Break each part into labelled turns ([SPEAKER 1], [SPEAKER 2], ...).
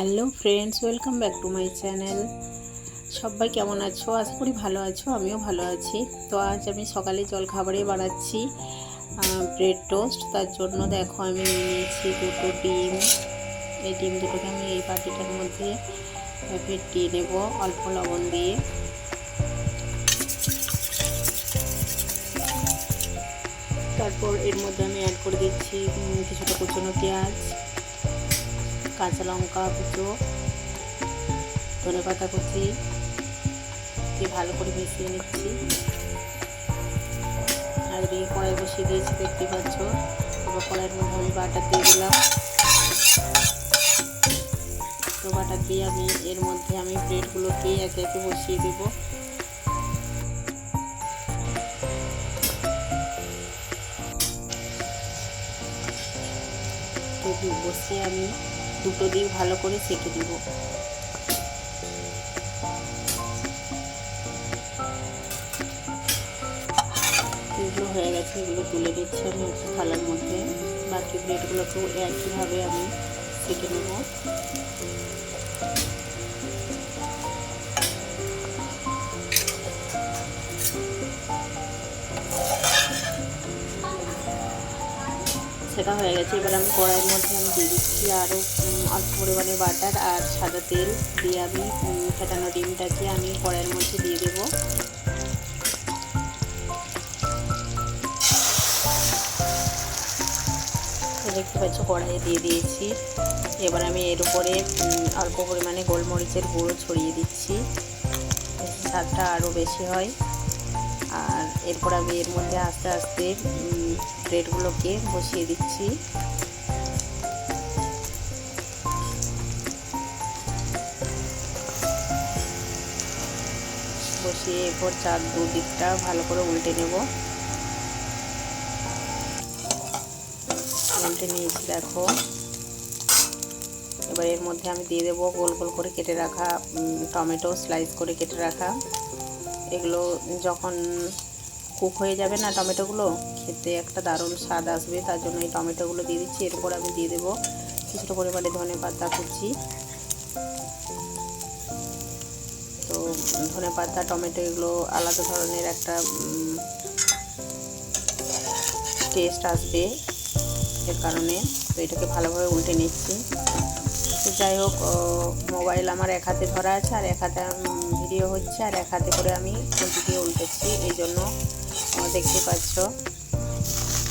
[SPEAKER 1] Hello friends, welcome back to my channel. সবাই কেমন আছো? আশা করি ভালো আছো, আমিও ভালো আছি। তো আজ আমি সকালে জলখাবারে বানাচ্ছি ব্রেড টোস্ট। তার জন্য দেখো আমি নিয়েছি দুটো ডিম। এই ডিম দুটোকে আমি এই বাটিটার মধ্যে ফেটিয়ে নেব অল্প লবণ দিয়ে। তারপর এর মধ্যে আমি অ্যাড করে দিচ্ছি কিছুটা কুচনো পেঁয়াজ, কাঁচা লঙ্কা কুচো, ধনেপাতা কুচি দিয়ে ভালো করে মিশিয়ে নিচ্ছি। আর দিয়ে কড়াই বসিয়ে দিয়েছি, দেখতে পাচ্ছ। এবার কড়াইয়ের মধ্যে আমি বাটার দিয়ে দিলাম। তো বাটার দিয়ে আমি এর মধ্যে ব্রেডগুলোকে একে একে বসিয়ে দেবো। তো বসিয়ে আমি দুটো দিক ভালো করে সেঁকে দেবো। এগুলো হয়ে গেছে, এগুলো তুলে দিচ্ছি আমি একটা থালার মধ্যে। বাকি ব্রেডগুলোকেও একইভাবে আমি সেঁকে নেব। সেটা হয়ে গেছে। এবার আমি কড়াইয়ের মধ্যে দিয়ে দিচ্ছি আরও অল্প পরিমাণে বাটার আর সাদা তেল দিয়ে আমি ফেটানো ডিমটাকে আমি কড়াইয়ের মধ্যে দিয়ে দেবো। দেখতে পাচ্ছ কড়াইয়ে দিয়ে দিয়েছি। এবার আমি এর উপরে অল্প পরিমাণে গোলমরিচের গুঁড়ো ছড়িয়ে দিচ্ছি, স্বাদটা আরও বেশি হয়। আর এরপর আমি এর মধ্যে আস্তে আস্তে ব্রেডগুলোকে বসিয়ে দিচ্ছি। বসিয়ে এরপর দুদিকটা ভালো করে উল্টে নেব। উল্টে নিয়েছি দেখো। এবার এর মধ্যে আমি দিয়ে দেবো গোল গোল করে কেটে রাখা টমেটো, স্লাইস করে কেটে রাখা। এগুলো যখন কুক হয়ে যাবে না টমেটোগুলো, খেতে একটা দারুণ স্বাদ আসবে, তার জন্য এই টমেটোগুলো দিয়ে দিচ্ছি। এরপর আমি দিয়ে দেবো কিছুটা পরিমাণে ধনেপাতা কুচি। তো ধনেপাতা টমেটো এগুলো আলাদা ধরনের একটা টেস্ট আসবে এর কারণে। তো এটাকে ভালোভাবে উল্টে নিচ্ছি। তো যাই হোক, মোবাইল আমার এক হাতে ধরা আছে আর এক হাতে ভিডিও হচ্ছে, আর এক হাতে করে আমি খুঁটি দিয়ে উল্টেছি। এই জন্য দেখতে পাচ্ছ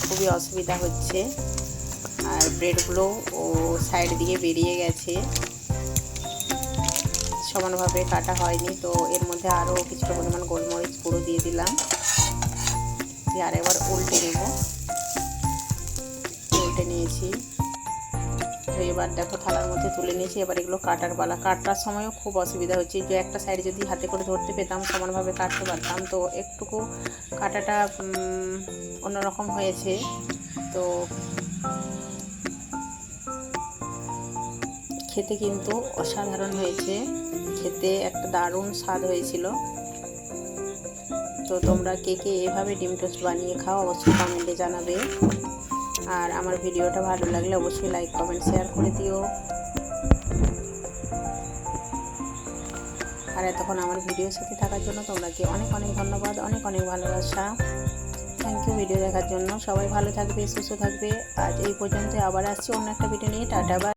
[SPEAKER 1] খুবই অসুবিধা হচ্ছে। আর ব্রেডগুলো সাইড দিয়ে বেরিয়ে গেছে, সমানভাবে কাটা হয়নি। তো এর মধ্যে আরও কিছুটা পরিমাণ গোলমরিচ গুঁড়ো দিয়ে দিলাম, দিয়ে আরেকবার উল্টে নেব। উল্টে নিয়েছি। তো এবার দেখো থালার মধ্যে তুলে নিয়েছি। এবার এগুলো কাটার পালা। কাটার সময়ও খুব অসুবিধা হচ্ছে, যে একটা সাইড যদি হাতে করে ধরতে পেতাম সমানভাবে কাটতে পারতাম। তো একটুকু কাটাটা অন্যরকম হয়েছে। তো খেতে কিন্তু অসাধারণ হয়েছে, খেতে একটা দারুণ স্বাদ হয়েছিল। তো তোমরা কে কে এভাবে ডিম টোস্ট বানিয়ে খাও অবশ্যই কমেন্টে জানাবে। আর আমার ভিডিওটা ভালো লাগলে অবশ্যই লাইক কমেন্ট শেয়ার করে দিও। আর এতক্ষণ আমার ভিডিওর সাথে থাকার জন্য তোমরাকে অনেক অনেক ধন্যবাদ, অনেক অনেক ভালোবাসা। থ্যাংক ইউ ভিডিও দেখার জন্য। সবাই ভালো থাকবে, সুস্থ থাকবে। আজ এই পর্যন্ত, আবার আসছি অন্য একটা ভিডিও নিয়ে। Tata bye.